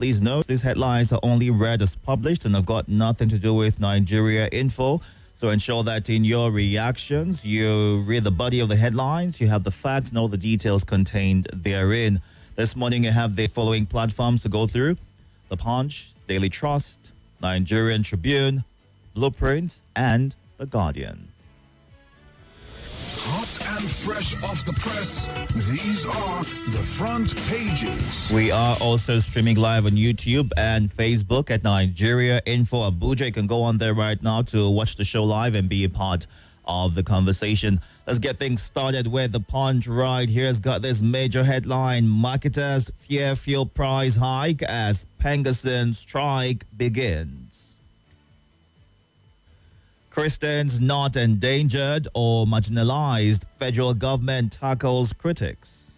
Please note these headlines are only read as published and have got nothing to do with Nigeria info. So ensure that in your reactions, you read the body of the headlines, you have the facts and all the details contained therein. This morning, you have the following platforms to go through: The Punch, Daily Trust, Nigerian Tribune, Blueprint, and The Guardian. Hot and fresh off the press, these are the front pages. We are also streaming live on YouTube and Facebook at Nigeria Info Abuja. You can go on there right now to watch the show live and be a part of the conversation. Let's get things started with The Punch right here. It's got this major headline: marketers fear fuel price hike as Pengasyn strike begins. Christians not endangered or marginalized, federal government tackles critics.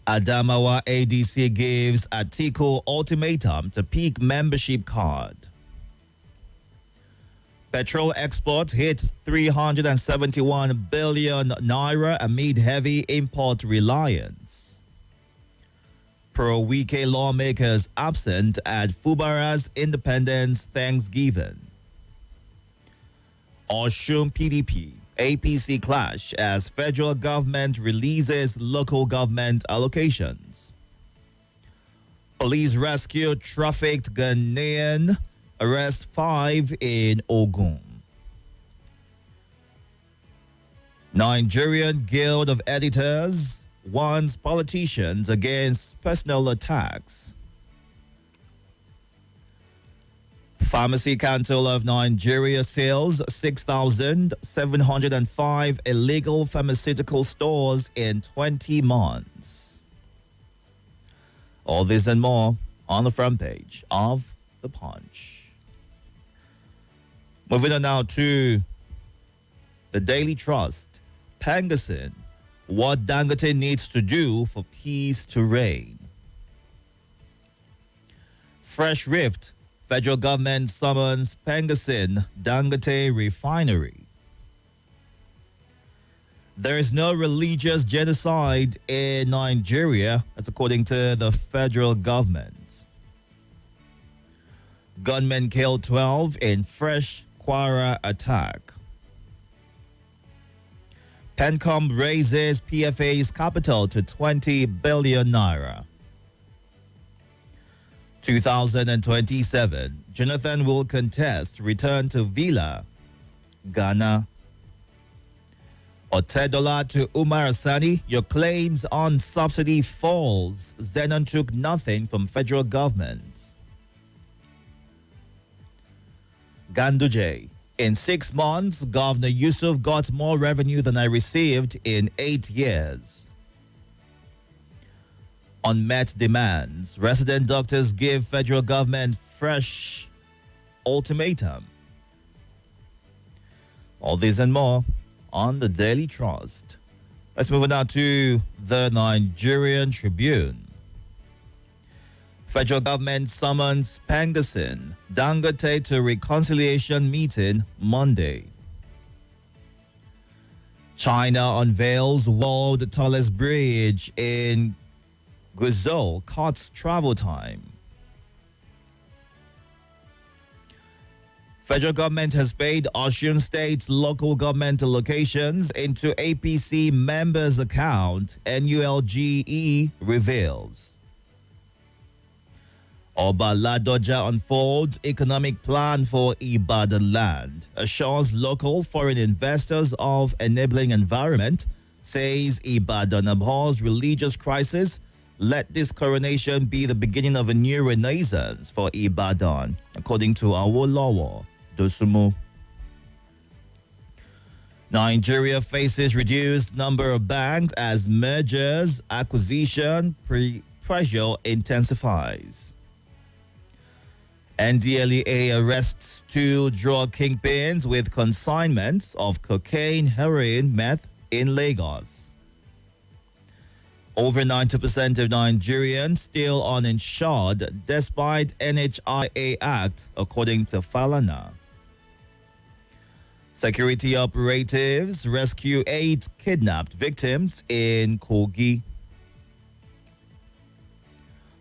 Adamawa ADC gives Atiku ultimatum to peak membership card. Petrol exports hit 371 billion naira amid heavy import reliance. Pro-Wike lawmakers absent at Fubara's Independence Thanksgiving. Osun PDP, APC clash as federal government releases local government allocations. Police rescue trafficked Ghanaian, arrest 5 in Ogun. Nigerian Guild of Editors warns politicians against personal attacks. Pharmacy Council of Nigeria seals 6,705 illegal pharmaceutical stores in 20 months. All this and more on the front page of The Punch. Moving on now to the Daily Trust. Pengasyn, what Dangote needs to do for peace to reign. Fresh rift. Federal government summons Pengasyn Dangote refinery. There is no religious genocide in Nigeria, that's according to the federal government. Gunmen killed 12 in fresh Kwara attack. Pencom raises PFA's capital to 20 billion naira. 2027, Jonathan will contest return to Villa, Ghana. Otedola to Umar Asani, your claims on subsidy falls. Zenon took nothing from federal government. Ganduje, in 6 months, Governor Yusuf got more revenue than I received in 8 years. Unmet demands. Resident doctors give federal government fresh ultimatum. All this and more on the Daily Trust. Let's move on now to the Nigerian Tribune. Federal government summons Pengasyn Dangote to reconciliation meeting Monday. China unveils world tallest bridge in Guizhou cuts travel time. Federal government has paid Osun State's local government allocations into APC members' account, NULGE reveals. Oba Ladoja unfolds economic plan for Ibadan land, assures local foreign investors of enabling environment, says Ibadan abhors religious crisis. Let this coronation be the beginning of a new renaissance for Ibadan, according to Awolowo Dosumu. Nigeria faces reduced number of banks as mergers, acquisition, pressure intensifies. NDLEA arrests 2 drug kingpins with consignments of cocaine, heroin, meth in Lagos. Over 90% of Nigerians still uninsured despite NHIA Act, according to Falana. Security operatives rescue 8 kidnapped victims in Kogi.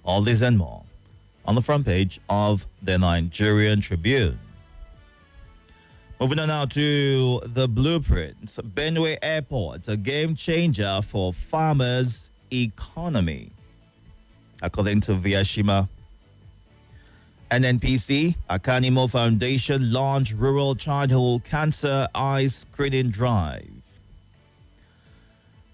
All this and more on the front page of the Nigerian Tribune. Moving on now to the blueprint. Benue Airport, a game changer for farmers' economy, according to Viashima. NNPC, Akanimo Foundation launch Rural Childhood Cancer Eye Screening Drive.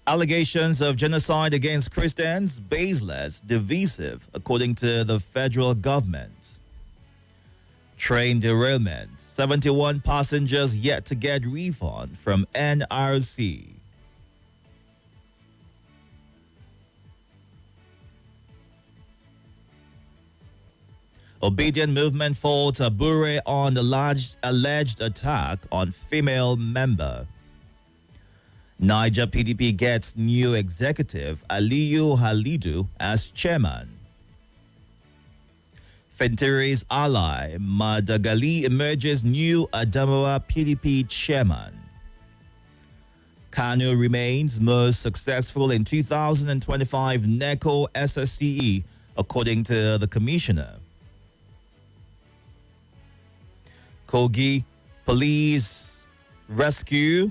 Allegations of genocide against Christians, baseless, divisive, according to the federal government. Train derailment, 71 passengers yet to get refund from NRC. Obedient movement faults Abure on alleged attack on female member. Niger PDP gets new executive Aliyu Halidu as chairman. Fentiri's ally Madagali emerges new Adamawa PDP chairman. Kanu remains most successful in 2025 NECO SSCE, according to the commissioner. Kogi police rescue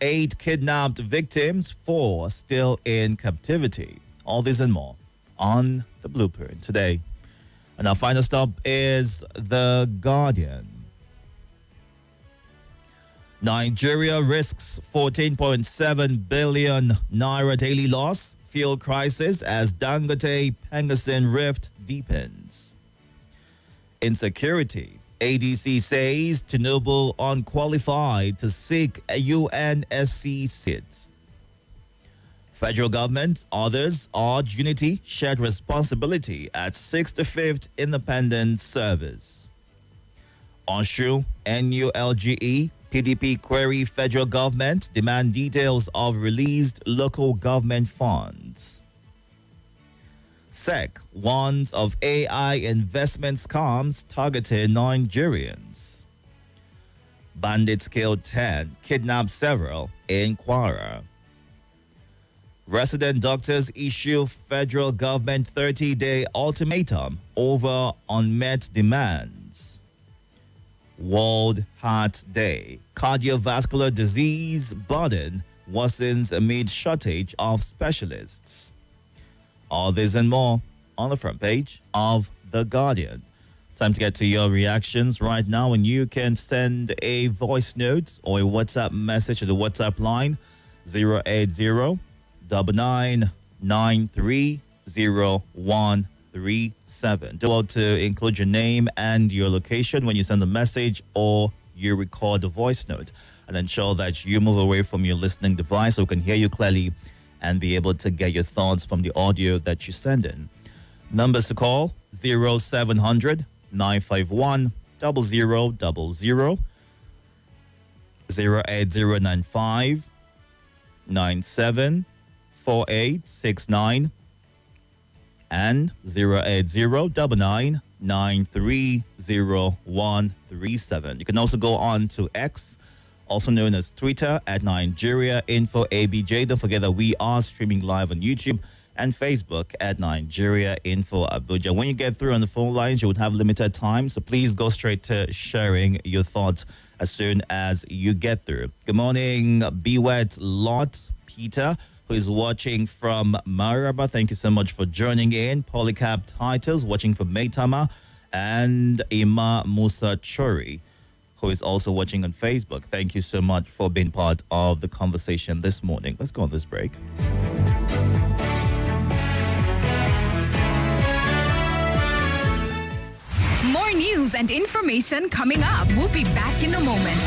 8 kidnapped victims, 4 still in captivity. All this and more on the blueprint today. And our final stop is The Guardian. Nigeria risks 14.7 billion naira daily loss, fuel crisis as Dangote Pengasin rift deepens. Insecurity. ADC says Tinubu unqualified to seek a UNSC seat. Federal government, others urge unity, shared responsibility at 65th Independent Service. Onshu, NULGE, PDP query federal government, demand details of released local government funds. SEC warns of AI investment scams targeting Nigerians. Bandits killed 10, kidnapped several in Kwara. Resident doctors issue federal government 30-day ultimatum over unmet demands. World Heart Day. Cardiovascular disease burden worsens amid shortage of specialists. All this and more on the front page of The Guardian. Time to get to your reactions right now, and you can send a voice note or a WhatsApp message to the WhatsApp line 080-9993-0137. Do well to include your name and your location when you send the message or you record the voice note, and ensure that you move away from your listening device so we can hear you clearly and be able to get your thoughts from the audio that you send in. Numbers to call 0700 951 0000, 08095 974869, and 08099930137. You can also go on to X, also known as Twitter, at Nigeria Info ABJ. Don't forget that we are streaming live on YouTube and Facebook at Nigeria Info Abuja. When you get through on the phone lines, you would have limited time, so please go straight to sharing your thoughts as soon as you get through. Good morning, Bewet Lot Peter, who is watching from Maraba. Thank you so much for joining in. Polycap Titles, watching from Maitama, and Ima Musa Chori, who is also watching on Facebook. Thank you so much for being part of the conversation this morning. Let's go on this break. More news and information coming up. We'll be back in a moment.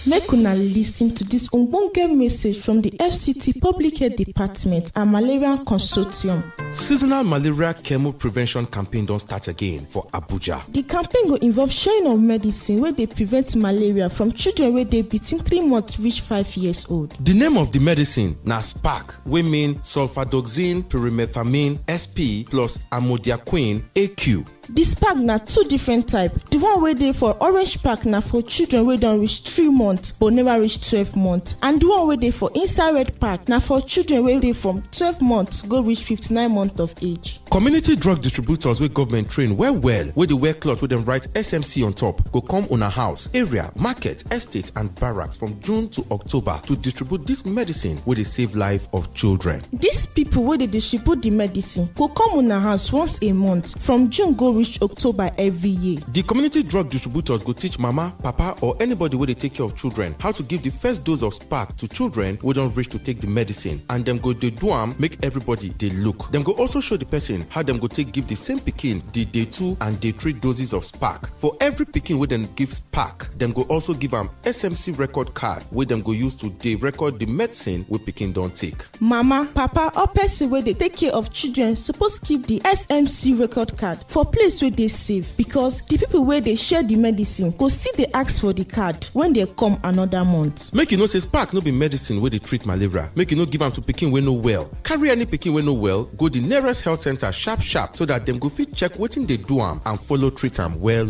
Make una listen to this ogbonge message from the FCT Public Health Department and Malaria Consortium. Seasonal malaria chemo prevention campaign don't start again for Abuja. The campaign will involve sharing of medicine where they prevent malaria from children where they between 3 months reach 5 years old. The name of the medicine na SPAC, wey mean sulfadoxine pyrimethamine SP plus amodiaquine AQ. This pack na two different type. The one wey dey for orange pack na for children wey don reach 3 months but never reach 12 months, and the one wey dey for inside red pack na for children wey dey from 12 months go reach 59 months of age. Community drug distributors wey government train well wey dey wear cloth wey dem write SMC on top go come una house, area, market, estate and barracks from June to October to distribute this medicine wey dey save life of children. These people wey dey distribute the medicine go come una house once a month from June go reach October every year. The community drug distributors go teach mama, papa or anybody wey dey take care of children how to give the first dose of spark to children wey don reach to take the medicine, and dem go dey do am make everybody dey look. Dem go also show the person how dem go take give the same pikin the day 2 and day 3 doses of spark. For every pikin wey dem give spark, dem go also give am SMC record card wey dem go use to dey record the medicine wey pikin don take. Mama, papa or person wey dey take care of children suppose keep the SMC record card for place wey dey safe, because the people wey dey share the medicine go still dey ask for the card when they come another month. Make you know say spark no be medicine wey dey treat malaria. Make you no give am to pikin wey no well. Carry any pikin wey no well go the nearest health center sharp so that dem go fit check wetin dey do am and follow treat am well.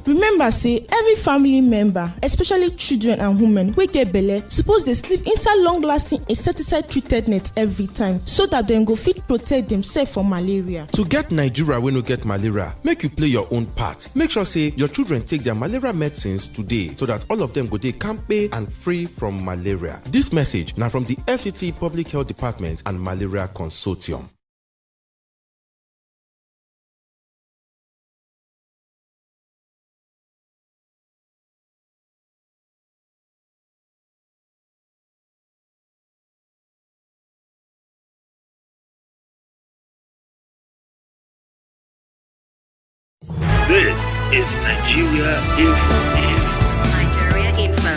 Remember say every family member, especially children and women wey get belle, suppose dey sleep inside long-lasting insecticide treated net every time so that dem go fit protect themselves from malaria. To get Nigeria wey no get malaria, make you play your own part. Make sure say your children take their malaria medicines today so that all of them go dey kampe and free from malaria. This message na from the FCT Public Health Department and Malaria Consortium. This is Nigeria Info. Nigeria Info.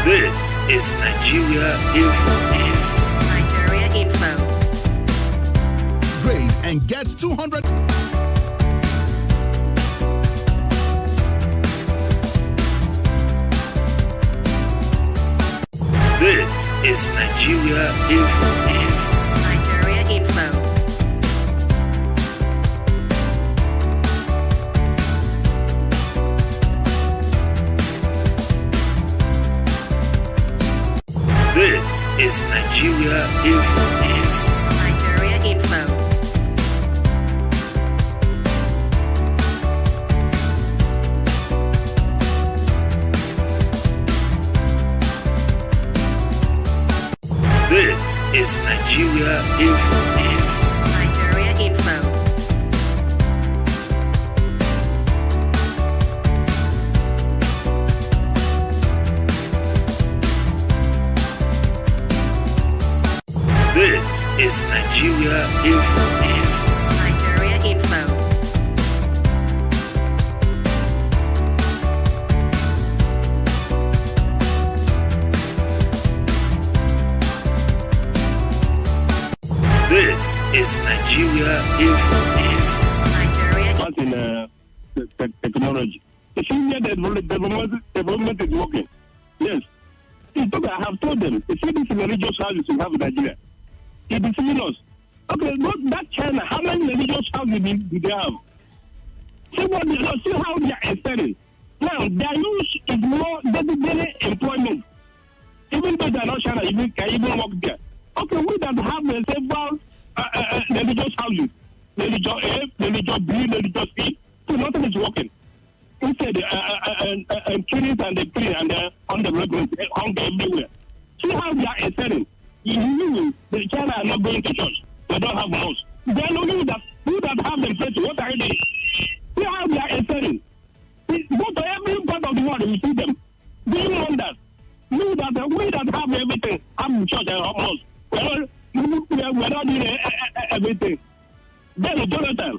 This is Nigeria Info. Nigeria Info. Grade and get 200. This is Nigeria Info. Nigeria Info. This is Nigeria Info. Nigeria Info. This is Nigeria Info. Nigeria Info. This is Nigeria Info. Nigeria Info. This is Nigeria Info. Nigeria in technology. The senior development is working. Yes. I have told them, the see this religious houses we have in Nigeria. It is serious. Okay, not that China, how many religious houses do they have? See how they are extending. Now, their use is more day-to-day employment. Even though they are not China, can even work there. Okay, we that have several religious houses, religious A, religious B, religious C, so nothing is working. instead Chinese and the Korean and the undeveloped hunger everywhere. See how they are excelling. The China are not going to church. They don't have mosques. Then you that have them preaching, what are they? See how they are excelling. Go to every part of the world, you see them. Doing wonders. We that have everything, have church and mosque. We're not doing everything. Then Jonathan,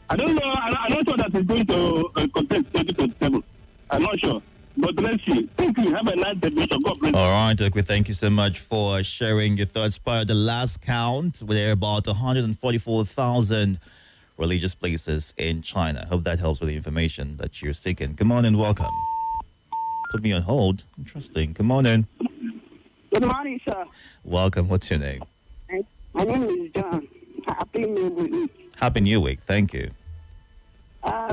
I'm not sure that he's going to contest 2027. I'm not sure. But let's see. Thank you. Have a nice day. God bless. All right, okay. Thank you so much for sharing your thoughts. Part of the last count, there are about 144,000 religious places in China. Hope that helps with the information that you're seeking. Good morning, welcome. Put me on hold. Interesting. Good morning. Good morning, sir. Welcome. What's your name? My name is John. Happy New Week. Happy New Week. Thank you.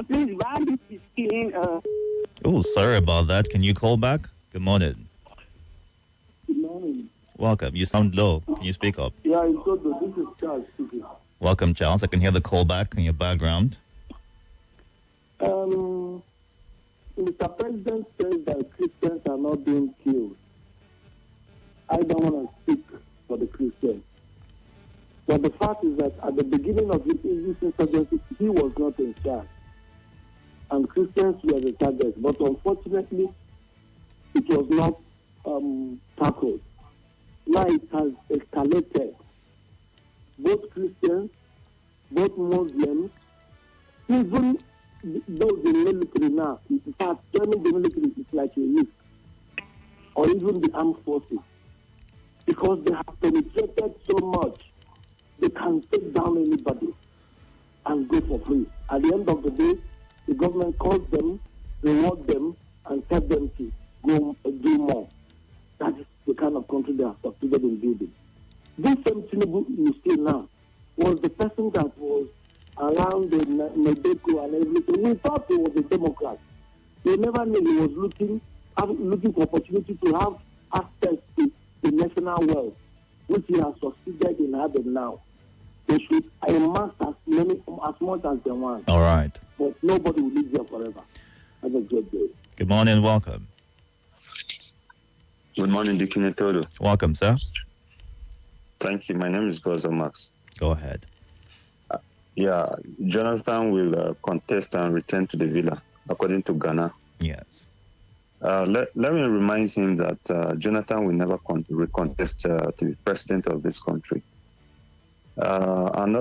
Please, bandit is killing. Oh, sorry about that. Can you call back? Good morning. Good morning. Welcome. You sound low. Can you speak up? Yeah, Itodo. This is Charles speaking. Welcome, Charles. I can hear the call back in your background. Mr. President says that Christians are not being killed. I don't want to speak for the Christians. But the fact is that at the beginning of this insurgency, he was not in charge. And Christians were the target. But unfortunately, it was not tackled. Now it has escalated. Both Christians, both Muslims, even those in the military now, in fact, joining the military is like a risk. Or even the armed forces. Because they have penetrated so much, they can take down anybody and go for free. At the end of the day, the government calls them, reward them, and tell them to go do more. That is the kind of country they have succeeded in building. This same Tinubu you see now was the person that was around the Medeco and everything. We thought he was a Democrat. We never knew he was looking for opportunity to have access to the national wealth, which he has succeeded in having now. They should amass as much as they want. All right. But nobody will live there forever. Have a good day. Good morning. Welcome. Good morning, Deacon Itodo. Welcome, sir. Thank you. My name is Gozo Max. Go ahead. Jonathan will contest and return to the villa, according to Ghana. Yes. Let me remind him that Jonathan will never recontest to be president of this country. And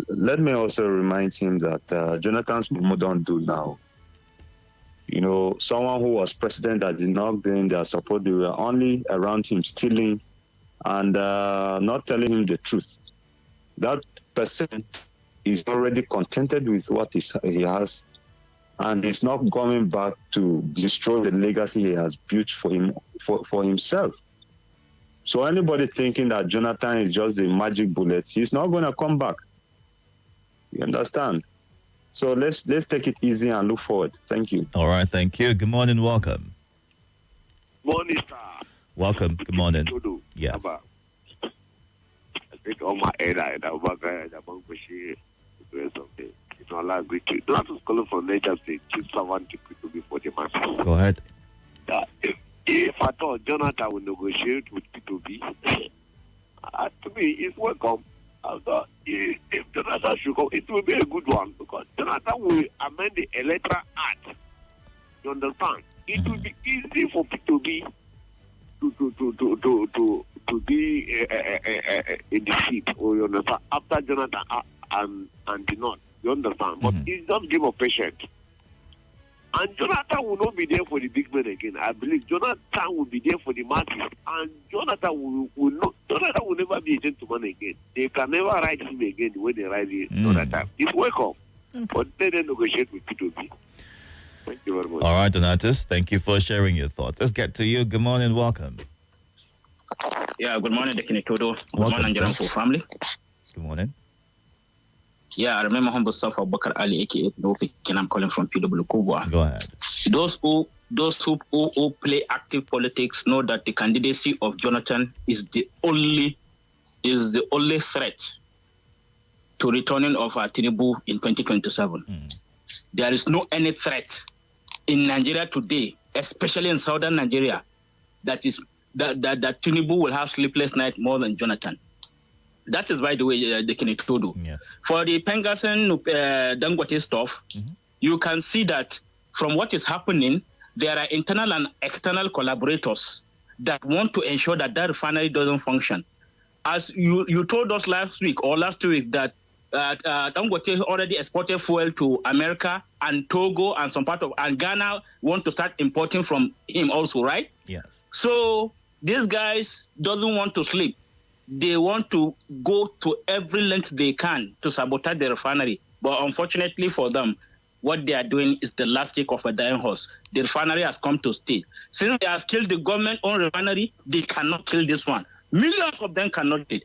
let me also remind him that Jonathan's Momo don't do now. You know, someone who was president that did not gain their support, they were only around him stealing and not telling him the truth. That person is already contented with what he has, and is not coming back to destroy the legacy he has built for himself. So anybody thinking that Jonathan is just a magic bullet, he's not going to come back. You understand? So let's take it easy and look forward. Thank you. All right, thank you. Good morning, welcome. Morning, sir. Welcome. Good morning. Itodo. Yes. I think all my area, something. It's not like we do not school from nature state. Keep someone to be for the masses. Go ahead. If I thought Jonathan will negotiate with P2B, to me, it's welcome. I thought if Jonathan should go, it will be a good one because Jonathan will amend the Electoral Act. You understand? It will be easy for P2B to be in the seat, or you understand, after Jonathan and the North. You understand? But it's just give a patience. And Jonathan will not be there for the big men again. I believe Jonathan will be there for the masses. And Jonathan will never be a gentleman again. They can never ride him again the way they ride him another time. It's welcome. But they then negotiate with P2B. Thank you very much. All right, Donatus. Thank you for sharing your thoughts. Let's get to you. Good morning. Welcome. Yeah, good morning, Deacon Itodo. Good Welcome, morning, sir. General family. Good morning. Yeah, I remember humble self Bakar Ali, aka Nofi, and I'm calling from PW Kubwa. Go ahead. Those who play active politics know that the candidacy of Jonathan is the only threat to returning of Tinubu in 2027. There is no any threat in Nigeria today, especially in southern Nigeria, that Tinubu will have sleepless night more than Jonathan. That is, by the way, the Itodo. Yes. For the Pengasen Dangote stuff, you can see that from what is happening, there are internal and external collaborators that want to ensure that that refinery doesn't function. As you told us last week or last week that Dangote already exported fuel to America and Togo and some part of and Ghana want to start importing from him also, right? Yes. So these guys doesn't want to sleep. They want to go to every length they can to sabotage the refinery. But unfortunately for them, what they are doing is the last kick of a dying horse. The refinery has come to stay. Since they have killed the government-owned refinery, they cannot kill this one. Millions of them cannot do it.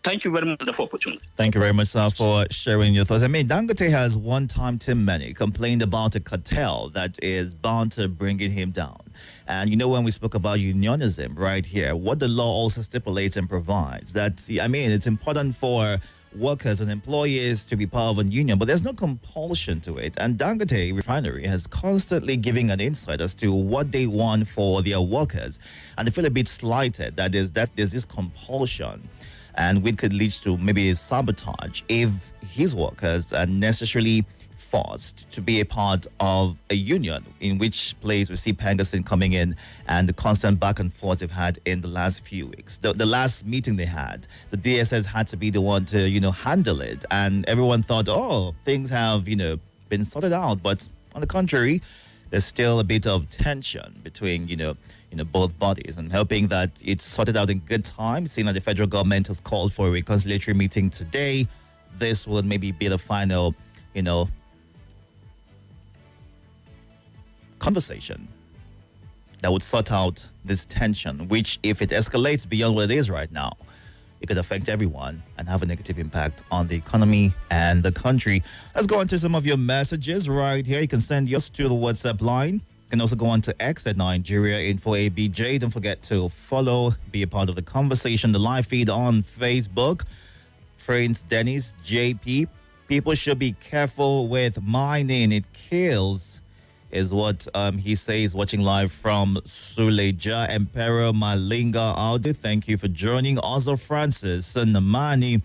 Thank you very much for the opportunity. Thank you very much, sir, for sharing your thoughts. I mean, Dangote has one time too many complained about a cartel that is bound to bringing him down. And, you know, when we spoke about unionism right here, what the law also stipulates and provides, that, I mean, it's important for workers and employees to be part of a union, but there's no compulsion to it. And Dangote Refinery has constantly giving an insight as to what they want for their workers. And they feel a bit slighted that there's this compulsion, and which could lead to maybe sabotage if his workers are necessarily forced to be a part of a union, in which place we see Pengasen coming in and the constant back and forth they've had in the last few weeks. The last meeting they had, the DSS had to be the one to, handle it. And everyone thought, oh, things have, been sorted out. But on the contrary, there's still a bit of tension between, both bodies, and hoping that it's sorted out in good time. Seeing that the federal government has called for a reconciliatory meeting today, this would maybe be the final, conversation that would sort out this tension, which, if it escalates beyond what it is right now, it could affect everyone and have a negative impact on the economy and the country. Let's go on to some of your messages right here. You can send yours to the WhatsApp line. You can also go on to X at Nigeria Info ABJ. Don't forget to follow, be a part of the conversation, the live feed on Facebook. Prince Dennis JP, people should be careful with mining. It kills, is what he says, watching live from Suleja. Emperor Malinga Audi, thank you for joining. Also, Francis Namani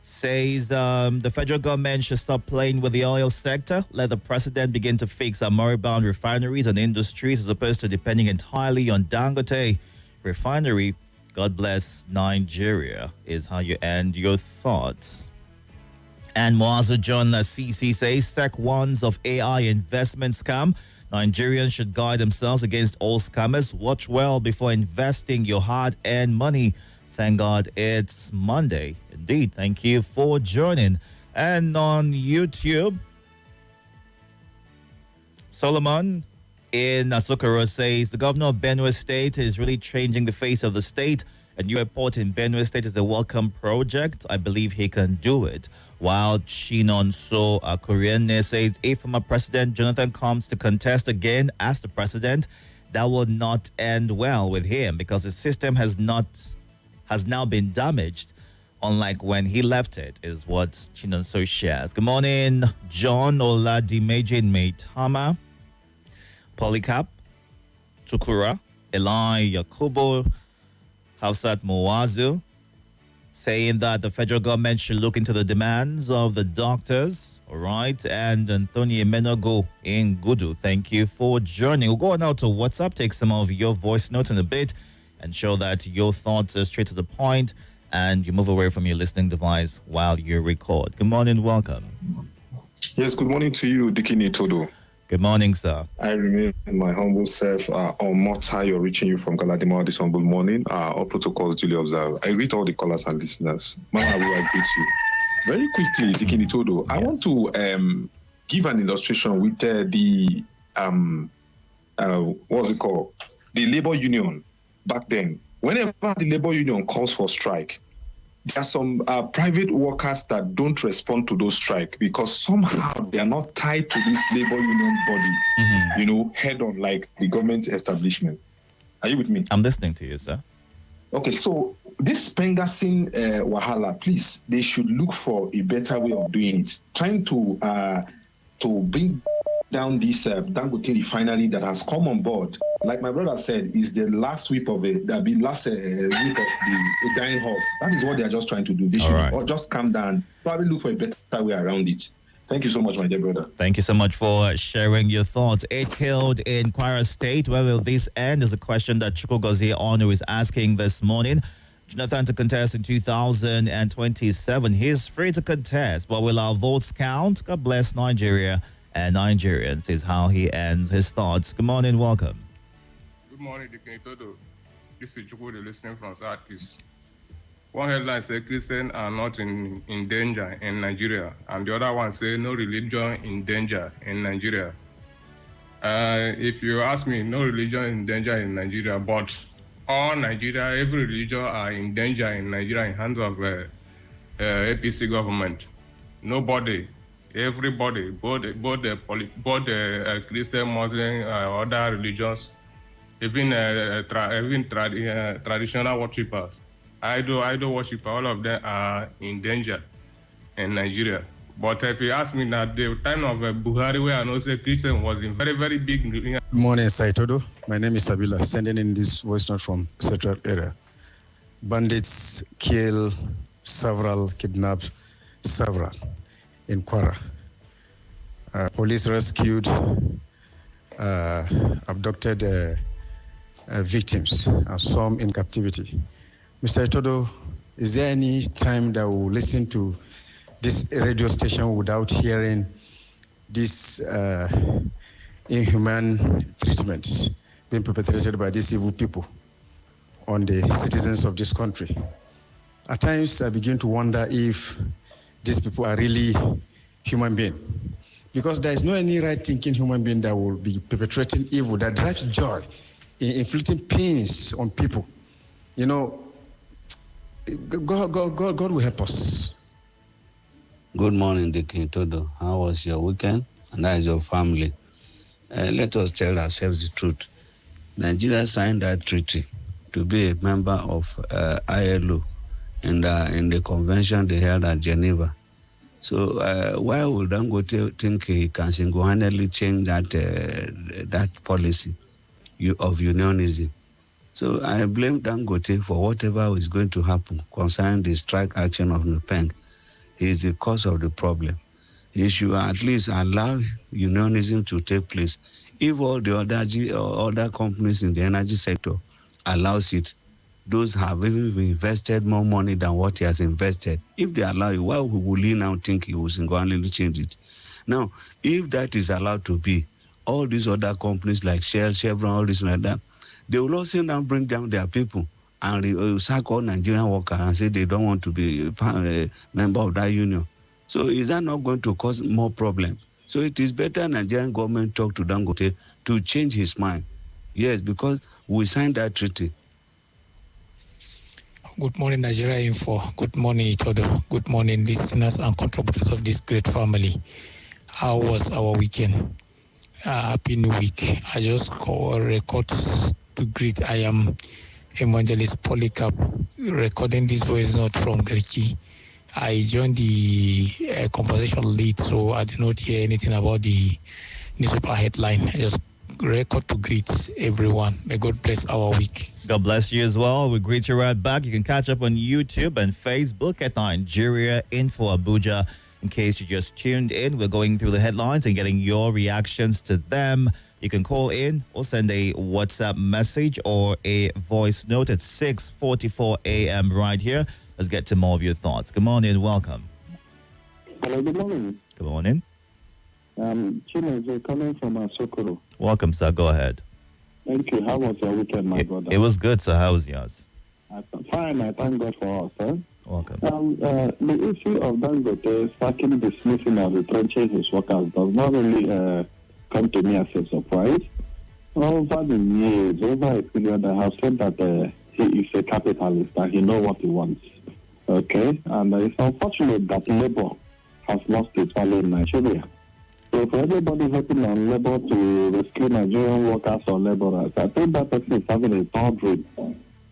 says the federal government should stop playing with the oil sector. Let the president begin to fix our moribund refineries and industries as opposed to depending entirely on Dangote Refinery. God bless Nigeria is how you end your thoughts. And Moazu John CC says, Sec ones of AI investment scam. Nigerians should guide themselves against all scammers. Watch well before investing your hard-earned money. Thank God it's Monday. Indeed, thank you for joining. And on YouTube, Solomon in Asokoro says, the governor of Benue State is really changing the face of the state. A new airport in Benue State is a welcome project. I believe he can do it. While Chinonso Korean says, if former President Jonathan comes to contest again as the president, that will not end well with him because the system has now been damaged, unlike when he left it, is what Chinonso shares. Good morning, John Oladimeji Meitama, Polycap, Tukura, Eli Yakubo, Hafsat Moazu, saying that the federal government should look into the demands of the doctors. All right. And Anthony Menogo in Gudu, thank you for joining. We'll go on now to WhatsApp, take some of your voice notes in a bit and show that your thoughts are straight to the point and you move away from your listening device while you record. Good morning. Welcome. Yes, good morning to you, Dikini Itodo. Good morning, sir. I remain my humble self on Motayo, reaching you from Galadima this humble morning. All protocols duly observed. I greet all the callers and listeners. Mama, I will greet you. Very quickly, Dikini Itodo, I want to give an illustration with the, what's it called? The labor union back then. Whenever the labor union calls for strike, there are some private workers that don't respond to those strikes because somehow they are not tied to this labor union body, head on like the government establishment. Are you with me? I'm listening to you, sir. Okay, so this Pengasen Wahala, please, they should look for a better way of doing it. Trying to bring down this Dangote refinery that has come on board, like my brother said, is the last sweep of it. That'll be last whip of the dying horse. That is what they are just trying to do. They should or just calm down, probably look for a better way around it. Thank you so much, my dear brother. Thank you so much for sharing your thoughts. 8 killed in Kwara State. Where will this end? Is a question that Chukwugozie Onu is asking this morning. Jonathan to contest in 2027. He's free to contest, but will our votes count? God bless Nigeria and Nigerians is how he ends his thoughts. Good morning, welcome. Good morning, Itodo. This is Chukwugozie listening from Southeast. One headline says Christians are not in danger in Nigeria, and the other one says no religion in danger in Nigeria. If you ask me, no religion in danger in Nigeria, but all Nigeria, every religion are in danger in Nigeria in hands of APC government. Nobody, everybody, both the Christian, Muslim, other religions, even traditional worshippers, idol worshippers, all of them are in danger in Nigeria. But if you ask me now, the time of Buhari, where I know say Christian was in very, very big. Good morning, Itodo. My name is Sabila, sending in this voice note from Central area. Bandits kill several, kidnapped several in Kwara. Police rescued abducted victims and some in captivity. Mr. Itodo, is there any time that we'll listen to this radio station without hearing this inhuman treatment being perpetrated by these evil people on the citizens of this country? At times, I begin to wonder if these people are really human beings, because there is no any right-thinking human being that will be perpetrating evil that drives joy in inflicting pains on people. You know, God will help us. Good morning, Itodo. How was your weekend? And how is your family? Let us tell ourselves the truth. Nigeria signed that treaty to be a member of ILO in the convention they held at Geneva. So why would Dangote think he can single-handedly change that policy of unionism? So I blame Dangote for whatever is going to happen concerning the strike action of Nupeng. He is the cause of the problem. He should at least allow unionism to take place. If all the other companies in the energy sector allows it, those have even invested more money than what he has invested. If they allow it, why will he now think he will single-handedly change it? Now, if that is allowed to be, all these other companies like Shell, Chevron, all this like that, they will also now bring down their people and sack all Nigerian workers and say they don't want to be a member of that union. So is that not going to cause more problems? So it is better Nigerian government talk to Dangote to change his mind. Yes, because we signed that treaty. Good morning, Nigeria Info. Good morning, Itodo. Good morning, listeners and contributors of this great family. How was our weekend? Happy New Week. I just call records to greet. I am Evangelist Polycarp, recording this voice note from Griki. I joined the conversation late, so I did not hear anything about the newspaper headline. I just record to greet everyone. May God bless our week. God bless you as well. We greet you right back. You can catch up on YouTube and Facebook at Nigeria Info Abuja. In case you just tuned in, we're going through the headlines and getting your reactions to them. You can call in or send a WhatsApp message or a voice note at 6:44 a.m. right here. Let's get to more of your thoughts. Good morning, welcome. Hello, good morning. Good morning. Chinedu coming from Asokoro. Welcome, sir. Go ahead. Thank you. How was your weekend, my brother? It was good, sir. How was yours? Fine. I thank God for us, sir. Welcome. The issue of Dangote stacking, dismissing, and retrenching his workers does not really come to me as a surprise. Over the years, over a period, I have said that he is a capitalist and he knows what he wants. Okay? And it's unfortunate that Labour has lost its value in Nigeria. So for everybody hoping on Labour to rescue Nigerian workers or laborers, I think that person is having a third dream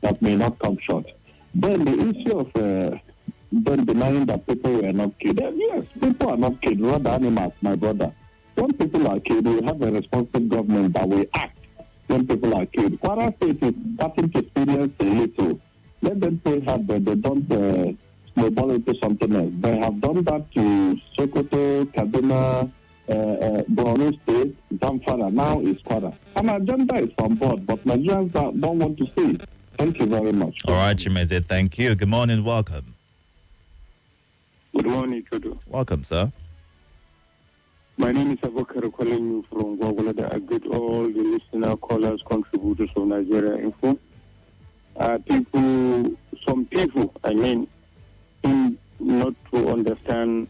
that may not come short. Then the issue of them denying that people were not killed. Yes, people are not killed, rather animals, my brother. when people are killed, we have a responsible government that will act when people are killed. Kwara State is starting to experience a little. Let them pay hard, but they don't snowball into something else. They have done that to Sokoto, Kaduna, Borno State, Zamfara. Now it's Kwara. An agenda is on board, but Nigerians don't want to see it. Thank you very much. All right, Chimeze, thank you. Good morning, welcome. Good morning, Itodo. Welcome, sir. My name is Abokar calling you from Gwagwalada. I greet all the listener, callers, contributors of Nigeria Info. Some people, seem not to understand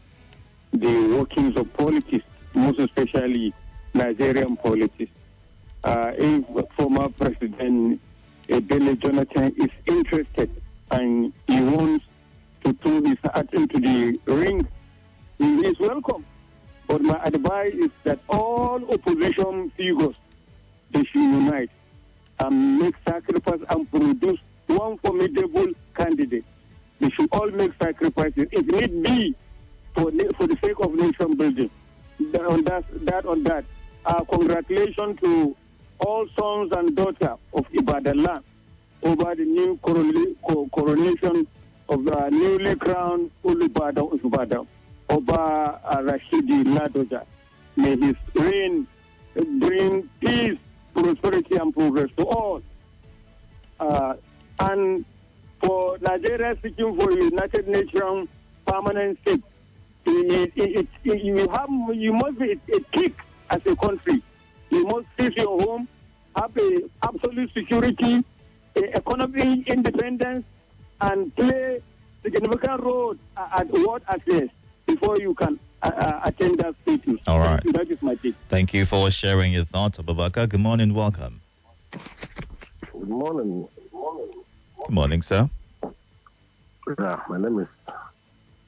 the workings of politics, most especially Nigerian politics. If former President Ebele Jonathan is interested and he wants to throw his hat into the ring, he is welcome. But my advice is that all opposition figures, they should unite and make sacrifice and produce one formidable candidate. They should all make sacrifices, if need be, for the sake of nation building. On that. Congratulations to all sons and daughters of Ibadan over the new coronation of the newly crowned Olubadan of Ibadan. Oba Rashidi Ladoja. May his reign bring peace, prosperity, and progress to all. And for Nigeria seeking for United Nations permanent seat, you must be a kick as a country. You must seize your home, have a absolute security, economic independence, and play significant role at world affairs before you can attend that status. All right. That is my take. Thank you for sharing your thoughts, Abubakar. Good morning, welcome. Good morning. Good morning, sir. Yeah, my name is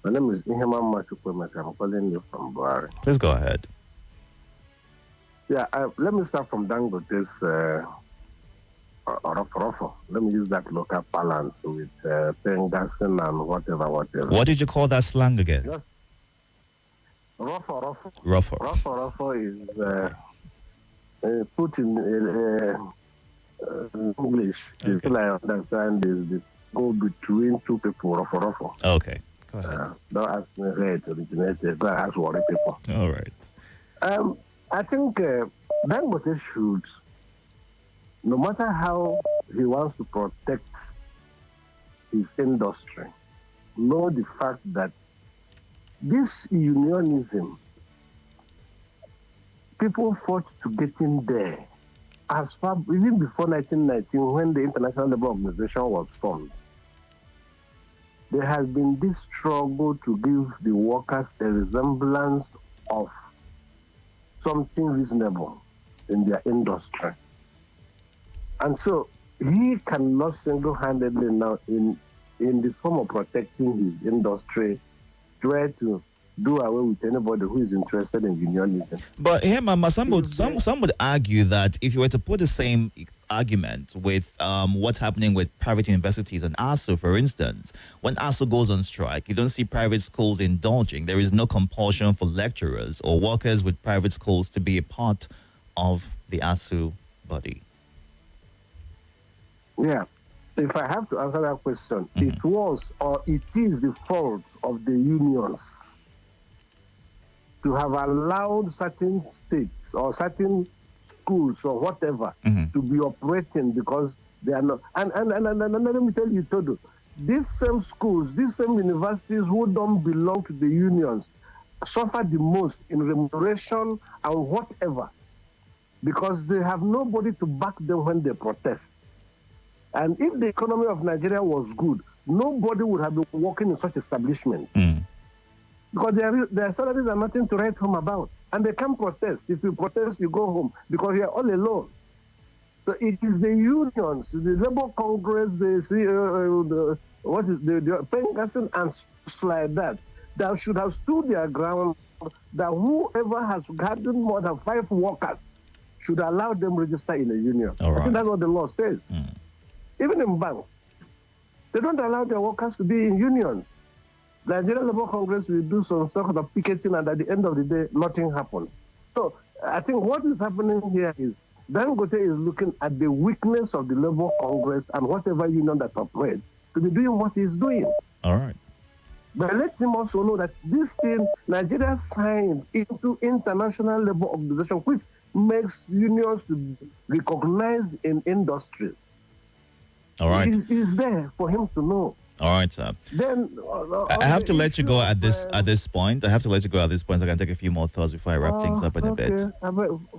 Ihema Machukwemeka. I'm calling you from Buhari. Please go ahead. Yeah, let me start from Dangote's Rofo. Let me use that local balance with Pengasin and whatever. What did you call that slang again? Yes. Rofo. Rofo is put in English. Okay. People I understand is this go between two people. Rofo. Okay, go ahead. Don't ask me where it originated. Go ask worry people. All right. I think Dangote should, no matter how he wants to protect his industry, know the fact that this unionism, people fought to get in there as far even before 1919 when the International Labour Organization was formed. There has been this struggle to give the workers a resemblance of something reasonable in their industry. And so he cannot single-handedly now in the form of protecting his industry try to do away with anybody who is interested in unionism. But here, Mama, some would argue that if you were to put the same argument with what's happening with private universities and ASU, for instance, when ASU goes on strike, you don't see private schools indulging. There is no compulsion for lecturers or workers with private schools to be a part of the ASU body. Yeah. If I have to answer that question, it was or it is the fault of the unions to have allowed certain states or certain schools or whatever to be operating because they are not. And let me tell you, Itodo, these same schools, these same universities who don't belong to the unions suffer the most in remuneration and whatever because they have nobody to back them when they protest. And if the economy of Nigeria was good, nobody would have been working in such establishments. Because their salaries are nothing to write home about. And they can't protest. If you protest, you go home because you are all alone. So it is the unions, the Labour Congress, the Pengasin and stuff like that should have stood their ground that whoever has gotten more than 5 workers should allow them register in a union. All right. I think that's what the law says. Even in banks, they don't allow their workers to be in unions. The Nigerian Labour Congress will do some sort of picketing, and at the end of the day, nothing happens. So I think what is happening here is Dangote is looking at the weakness of the Labour Congress and whatever union that operates to be doing what he's doing. All right. But let him also know that this thing, Nigeria signed into International Labour Organization, which makes unions to be recognized in industries. All right. It's there for him to know. All right, sir. Then I have to let you go at this point. I have to let you go at this point. So I can take a few more thoughts before I wrap things up in a bit.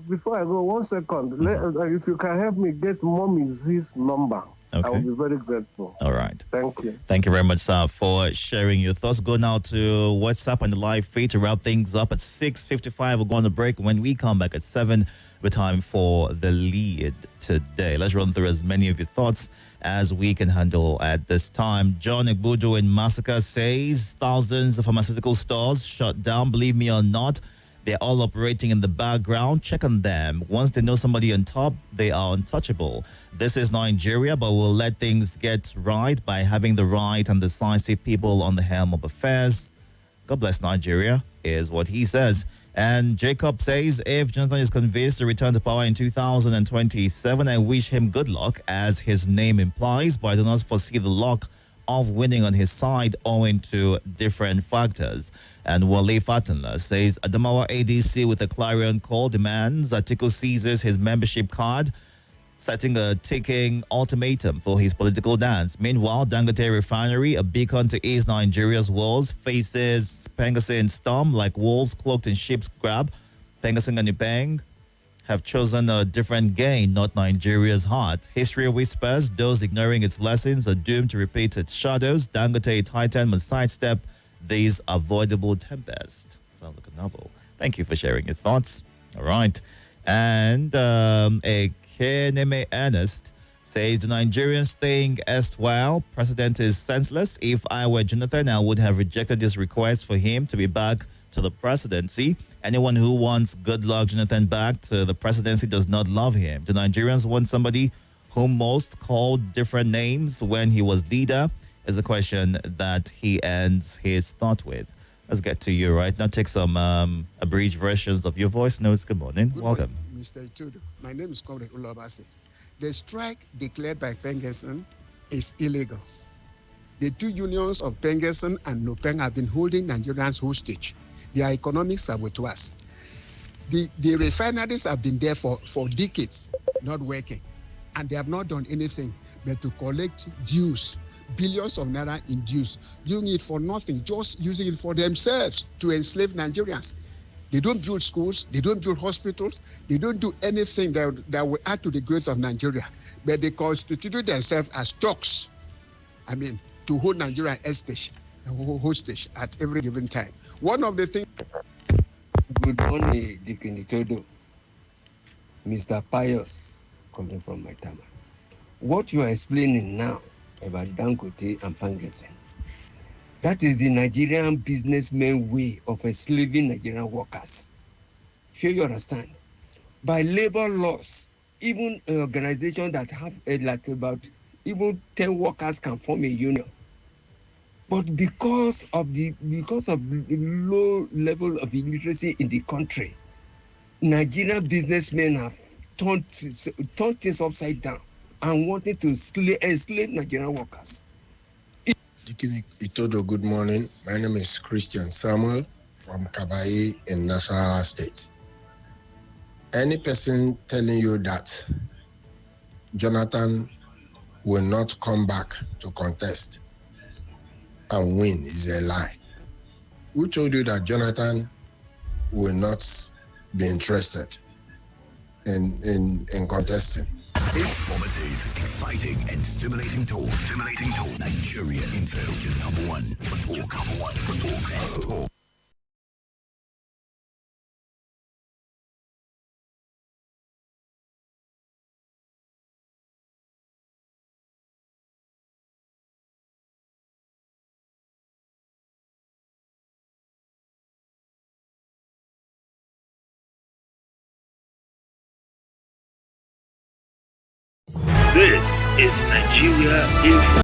Before I go, 1 second. If you can help me get Mommy Z's number, I will be very grateful. All right. Thank you. Thank you very much, sir, for sharing your thoughts. Go now to WhatsApp and the live feed to wrap things up at 6:55. We're going to break. When we come back at 7, we're time for the lead today. Let's run through as many of your thoughts as we can handle at this time. John Igbudu in Massacre says thousands of pharmaceutical stores shut down. Believe me or not, they're all operating in the background. Check on them. Once they know somebody on top, they are untouchable. This is Nigeria, but we'll let things get right by having the right and decisive people on the helm of affairs. God bless Nigeria, is what he says. And Jacob says, if Jonathan is convinced to return to power in 2027, I wish him good luck, as his name implies, but I do not foresee the luck of winning on his side owing to different factors. And Wale Fatanla says, Adamawa ADC with a clarion call demands Atiku seizes his membership card, setting a ticking ultimatum for his political dance. Meanwhile, Dangote Refinery, a beacon to ease Nigeria's woes, faces Pengassin storm like wolves cloaked in sheep's grab. Pengassin and Ipeng have chosen a different gain, not Nigeria's heart. History whispers those ignoring its lessons are doomed to repeat its shadows. Dangote Titan must sidestep these avoidable tempests. Sounds like a novel. Thank you for sharing your thoughts. All right. And a Keneme Ernest says, the Nigerians think erstwhile president is senseless. If I were Jonathan, I would have rejected this request for him to be back to the presidency. Anyone who wants good luck Jonathan back to the presidency does not love him. The Nigerians want somebody whom most called different names when he was leader, is the question that he ends his thought with. Let's get to you right now. Take some abridged versions of your voice notes. Good morning. Welcome. Morning, Mr. Itodo. My name is Comrade Ulobase. The strike declared by Pengassin is illegal. The two unions of Pengassin and Nopeng have been holding Nigerians hostage. They are economic saboteurs. The refineries have been there for decades, not working. And they have not done anything but to collect dues, billions of naira in dues, doing it for nothing, just using it for themselves to enslave Nigerians. They don't build schools, they don't build hospitals, they don't do anything that will add to the growth of Nigeria. But they constitute themselves as dogs, to hold Nigeria hostage at every given time. One of the things... Good morning, Deacon Itodo. Mr. Pius, coming from my town. What you are explaining now about Dangote and Pengassin, that is the Nigerian businessman way of enslaving Nigerian workers. Sure you understand? By labor laws, even an organization that have about even 10 workers can form a union. But because of the low level of illiteracy in the country, Nigerian businessmen have turned things upside down and wanted to enslave Nigerian workers. Itodo, good morning. My name is Christian Samuel from Kabai in Nasarawa State. Any person telling you that Jonathan will not come back to contest and win is a lie. Who told you that Jonathan will not be interested in contesting? Informative, exciting, and stimulating talk. Nigeria Info, your number one for talk. Let's talk. This is Nigeria Info.